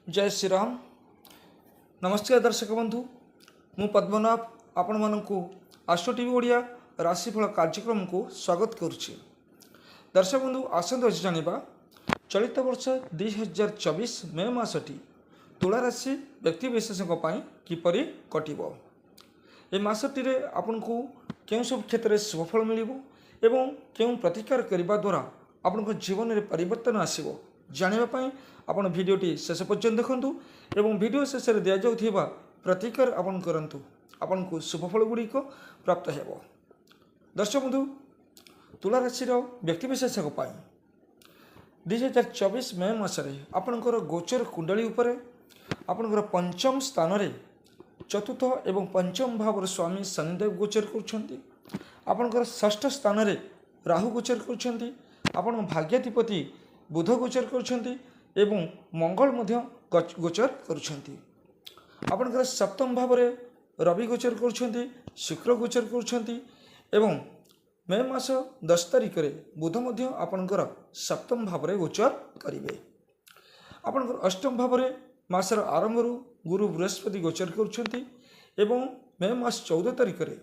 जय श्री राम। नमस्कार दर्शक बंधु, मु पद्मनाभ आपण मानक आस्ट्रो टीवी ओडिया राशिफल कार्यक्रम को स्वागत करुच्ची। दर्शक बंधु आसत आज जाना चलित वर्ष 2024 मे मासटी तुला राशि व्यक्तिशेष किपरि कटिब। ए मासटी आपन को केउं सब क्षेत्र में शुभफल मिल एवं केउं प्रतिकार करने द्वारा आपण जीवन में परिवर्तन आसब जानापी आपण भिडटी शेष पर्यंत देखूँ एवं भिड शेष में दि जाऊा प्रतिकार आपन करंतु आपन को शुभफल गुड़िक प्राप्त हेब। दर्शक बंधु तुला राशि व्यक्तिशेष 2024 मे मासरे आपणकर गोचर कुंडली उपरे आपणकर पंचम स्थान रे चतुर्थ एवं पंचम भावर स्वामी शनिदेव गोचर करुछंती। आपणकर षष्ठ स्थान रे राहु गोचर करुछंती। आपण भाग्याधिपति बुध गोचर करुछंती एवं मंगल मध्य गोचर करुछंती। आपणकर सप्तम भाव रे रवि गोचर करुछंती, शुक्र गोचर करुछंती एवं मे मास 10 तारिख रे बुध मध्य आपणकर सप्तम भाव रे गोचर करिवे। आपणकर अष्टम भाव रे मासर आरंभ गुरु बृहस्पति गोचर करुछंती एवं मे मास 14 तारिख रे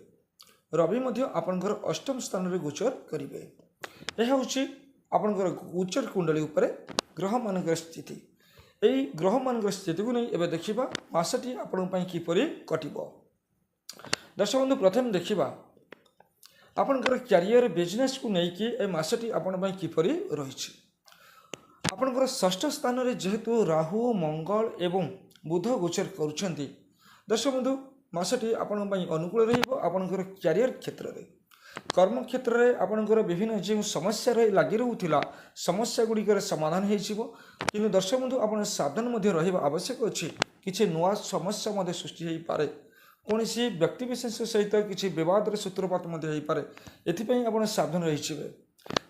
रवि मध्य आपणकर अष्टम स्थान रे गोचर करिवे। यह होछि आपणकर गोचर कुंडली उपरे ग्रह मानकर स्थिति। एई ग्रह मानकर स्थिति को नहीं एबे देखिबा मासटी आपण पई किपरि कटिबो। दर्शक बंधु प्रथम देखिबा आपणकर कैरियर बिजनेस को नहीं कि ए मासटी आपण पई किपरि रहिछि। आपणकर षष्ठ स्थान रे जेहेतु राहु मंगल एवं बुध गोचर करुछंती, दर्शक बंधु मासटी आपण पई अनुकूल रहिबो। आपणकर कैरियर क्षेत्र रे कर्म क्षेत्र में आपणकर विभिन्न जो समस्या लगी रोला समस्या गुड़िकर समाधान हो। दर्शक बंधु आप सावधान रहा आवश्यक अच्छी किसी नुआ समस्या सृष्टि हो पारे। कौन व्यक्तिशेष सहित किसी बद सूत्रपात होपे एपाई आप सावधान रही।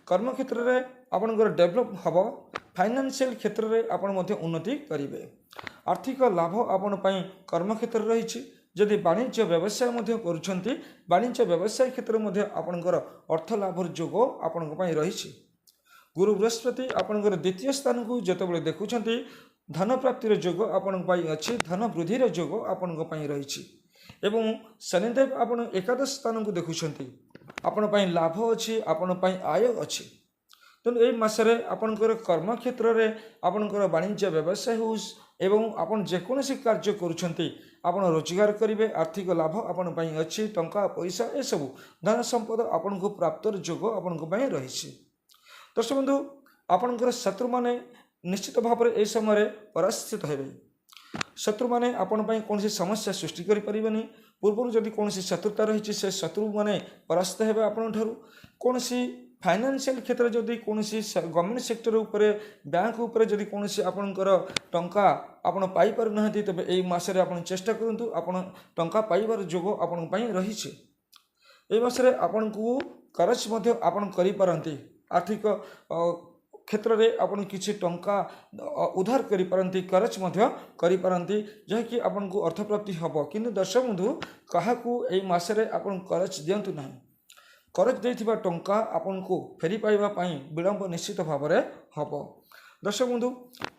कर्म क्षेत्र में आपणकर डेभलप हम। फाइनेंशियल क्षेत्र में आप उन्नति करेंगे। आर्थिक लाभ आपण कर्म क्षेत्र रही। जदि वाणिज्य व्यवसाय करुछंती वाणिज्य व्यवसाय क्षेत्र में आपणकर अर्थ लाभर जोग आपण रही। गुरु बृहस्पति आपणकर द्वितीय स्थान को जितेबाला देखुंट धन प्राप्तिर जोग आपण अच्छी, धन वृद्धिर जोग आपण रही। एवं शनिदेव आपण एकादश स्थान को देखुंट आपण लाभ अच्छी, आपण आय अच्छी। तेणु यही मसरे आपणकर कर्म क्षेत्र में आपणकर वाणिज्य व्यवसाय हो एवं आपन जेकोसी कार्य करुछंती आपण रोजगार करेंगे। आर्थिक लाभ आपण अच्छी, टंका पैसा ए सब धन संपद आपण को प्राप्तर जोग आपण रही। दर्शक बंधु आपणकर शत्रु माने निश्चित भाव में यह समय परास्थित हेबे। शत्रु माने आपण कौन समस्या सृष्टि करें। पूर्व जदि कौन शत्रुता रही से शत्रु माने परास्त हेबे आपण ठारू। कौन फाइनेंशियल क्षेत्र जदि कौन गवर्नमेंट सेक्टर उपरे बैंक उपरे जदि कौन आपणकर टंका आपण पाई पार ना तेज यही मसरे आप चेष्टा करूँ आपण टंका पाइबार जोग आपण रही। यही मसरे आपण को करज आपण करें। आर्थिक क्षेत्र में आपन किसी टंका उधार करें, करज करें जहाँकि आपन को अर्थप्राप्ति हम। किंतु दर्शक बंधु क्या यही मसरे आपन करज दिंतु ना। करज देथिबा टंका आपन को फेरी पाइबा पई विलंब निश्चित भाव में हम। दर्शक बंधु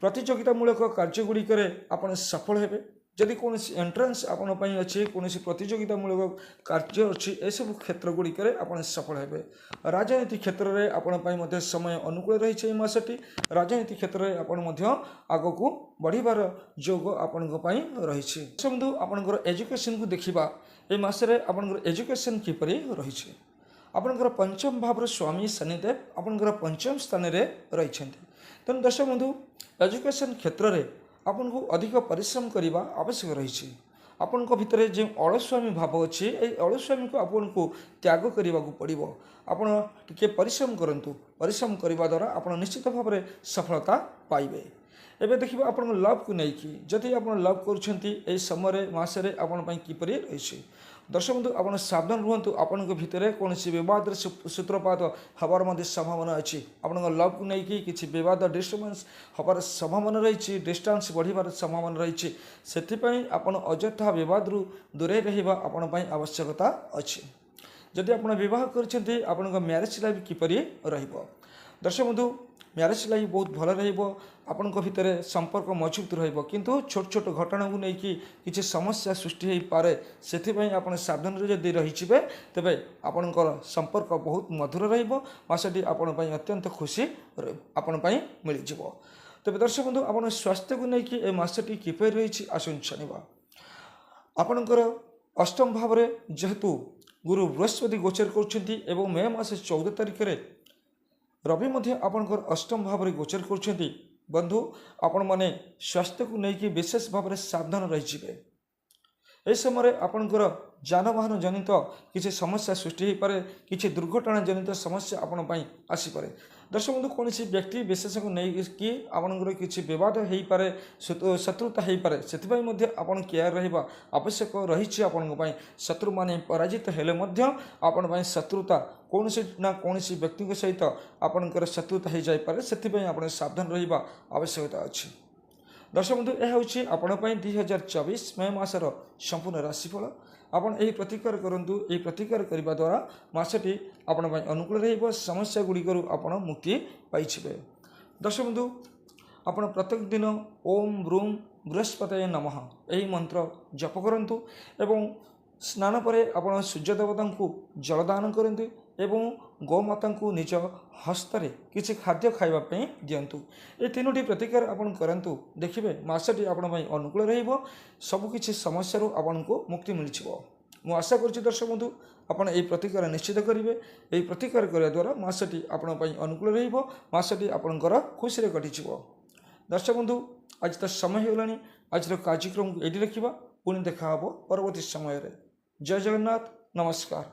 प्रतियोगितामूलक कार्यगुड़िक आपन सफल हेबे। जदि कौन एंट्रेंस आपण अच्छी, कौन प्रतियोगितामूलक कार्य अच्छी, ए सब क्षेत्र गुड़िक आपन सफल हेबे। राजनीति क्षेत्र में आपण समय अनुकूल रही। मासटी राजनीति क्षेत्र में आपण आग को बढ़िबार जोग आपण रही। बंधु आपणकर एजुकेशन को देखा ये मसरे आपणकर एजुकेशन किपरि रही। आपणकर पंचम भाव स्वामी शनिदेव आपणकर पंचम स्थान रे रही। तेणु दर्शक बंधु एजुकेशन क्षेत्र में आपन को अधिक परिश्रम करने आवश्यक रही। आपण भितर जो अलस्वामी भाव अच्छी ये अलस्वामी को आपन को त्याग करने को पड़ो। आपण टिके परिश्रम करंतु, परिश्रम करने द्वारा आप निश्चित भाव में सफलता पाइबे। एबे देखिए आपण लव को लेकिन जदि आप लव कर समय मसरे आपण किपरि रही। दर्शक बंधु आप सावधान रुहतु। आपण भितर कौन बद सूत्रपात हबार संभावना अच्छी। आप लव को लेकिन किसी बद डिस्टर्बेंस हबार संभावना रही, डिस्टेंस बढ़िबार संभावना रही। से अଯଥା बद दूरे रहा आपण आवश्यकता अच्छी। जदि आप बहुत कर मैरेज लाइफ किपरि रहिबो। दर्शक बंधु ମ୍ୟାରେଜ୍ ଲାଇଫ୍ ବହୁତ ଭଲ ରହିବ। ଆପଣଙ୍କ ଭିତରେ ସମ୍ପର୍କ ମଜବୁତ ରହିବ, କିନ୍ତୁ ଛୋଟ ଛୋଟ ଘଟଣାକୁ ନେଇକି କିଛି ସମସ୍ୟା ସୃଷ୍ଟି ହୋଇପାରେ। ସେଥିପାଇଁ ଆପଣ ସାବଧାନରେ ଯଦି ରହିଯିବେ ତେବେ ଆପଣଙ୍କର ସମ୍ପର୍କ ବହୁତ ମଧୁର ରହିବ। ମାସଟି ଆପଣ ପାଇଁ ଅତ୍ୟନ୍ତ ଖୁସି ଆପଣ ପାଇଁ ମିଳିଯିବ। ତେବେ ଦର୍ଶକ ବନ୍ଧୁ, ଆପଣ ସ୍ୱାସ୍ଥ୍ୟକୁ ନେଇକି ଏ ମାସଟି କିପରି ରହିଛି ଆସନ୍ତୁ ଜାଣିବା। ଆପଣଙ୍କର ଅଷ୍ଟମ ଭାବରେ ଯେହେତୁ ଗୁରୁ ବୃହସ୍ପତି ଗୋଚର କରୁଛନ୍ତି ଏବଂ ମେ ମାସ 14 ତାରିଖରେ ରବି ମଧ୍ୟ ଆପଣଙ୍କର ଅଷ୍ଟମ ଭାବରେ ଗୋଚର କରୁଛନ୍ତି। ବନ୍ଧୁ, ଆପଣମାନେ ସ୍ୱାସ୍ଥ୍ୟକୁ ନେଇକି ବିଶେଷ ଭାବରେ ସାବଧାନ ରହିଯିବେ। ଏହି ସମୟରେ ଆପଣଙ୍କର ଯାନବାହନ ଜନିତ କିଛି ସମସ୍ୟା ସୃଷ୍ଟି ହୋଇପାରେ, କିଛି ଦୁର୍ଘଟଣା ଜନିତ ସମସ୍ୟା ଆପଣ ପାଇଁ ଆସିପାରେ। ଦର୍ଶକ ବନ୍ଧୁ, କୌଣସି ବ୍ୟକ୍ତି ବିଶେଷକୁ ନେଇକି ଆପଣଙ୍କର କିଛି ବିବାଦ ହୋଇପାରେ, ଶତ୍ରୁତା ହୋଇପାରେ। ସେଥିପାଇଁ ମଧ୍ୟ ଆପଣ କେୟାର ରହିବା ଆବଶ୍ୟକ ରହିଛି ଆପଣଙ୍କ ପାଇଁ। ଶତ୍ରୁମାନେ ପରାଜିତ ହେଲେ ମଧ୍ୟ ଆପଣ ପାଇଁ ଶତ୍ରୁତା କୌଣସି ନା କୌଣସି ବ୍ୟକ୍ତିଙ୍କ ସହିତ ଆପଣଙ୍କର ଶତ୍ରୁତା ହୋଇଯାଇପାରେ। ସେଥିପାଇଁ ଆପଣ ସାବଧାନ ରହିବା ଆବଶ୍ୟକତା ଅଛି। ଦର୍ଶକ ବନ୍ଧୁ, ଏହା ହେଉଛି ଆପଣ ପାଇଁ 2024 ମେ ମାସର ସମ୍ପୂର୍ଣ୍ଣ ରାଶିଫଳ। ଆପଣ ଏହି ପ୍ରତିକାର କରନ୍ତୁ। ଏହି ପ୍ରତିକାର କରିବା ଦ୍ୱାରା ମାସଟି ଆପଣ ପାଇଁ ଅନୁକୂଳ ରହିବ। ସମସ୍ୟା ଗୁଡ଼ିକରୁ ଆପଣ ମୁକ୍ତି ପାଇଯିବେ। ଦର୍ଶକ ବନ୍ଧୁ, ଆପଣ ପ୍ରତ୍ୟେକ ଦିନ ଓମ୍ ବ୍ରୂମ୍ ବୃହସ୍ପତୟେ ନମଃ ଏହି ମନ୍ତ୍ର ଜପ କରନ୍ତୁ ଏବଂ ସ୍ନାନ ପରେ ଆପଣ ସୂର୍ଯ୍ୟ ଦେବତାଙ୍କୁ ଜଳଦାନ କରନ୍ତୁ ଏବଂ ଗୋମାତାଙ୍କୁ ନିଜ ହସ୍ତରେ କିଛି ଖାଦ୍ୟ ଖାଇବା ପାଇଁ ଦିଅନ୍ତୁ। ଏ ତିନୋଟି ପ୍ରତିକାର ଆପଣ କରନ୍ତୁ, ଦେଖିବେ ମାସଟି ଆପଣ ପାଇଁ ଅନୁକୂଳ ରହିବ। ସବୁକିଛି ସମସ୍ୟାରୁ ଆପଣଙ୍କୁ ମୁକ୍ତି ମିଳିଯିବ। ମୁଁ ଆଶା କରୁଛି ଦର୍ଶକ ବନ୍ଧୁ, ଆପଣ ଏହି ପ୍ରତିକାର ନିଶ୍ଚିତ କରିବେ। ଏହି ପ୍ରତିକାର କରିବା ଦ୍ୱାରା ମାସଟି ଆପଣଙ୍କ ପାଇଁ ଅନୁକୂଳ ରହିବ। ମାସଟି ଆପଣଙ୍କର ଖୁସିରେ କଟିଯିବ। ଦର୍ଶକ ବନ୍ଧୁ, ଆଜି ତ ସମୟ ହୋଇଗଲାଣି। ଆଜିର କାର୍ଯ୍ୟକ୍ରମକୁ ଏଇଠି ରଖିବା। ପୁଣି ଦେଖା ହେବ ପରବର୍ତ୍ତୀ ସମୟରେ। ଜୟ ଜଗନ୍ନାଥ, ନମସ୍କାର।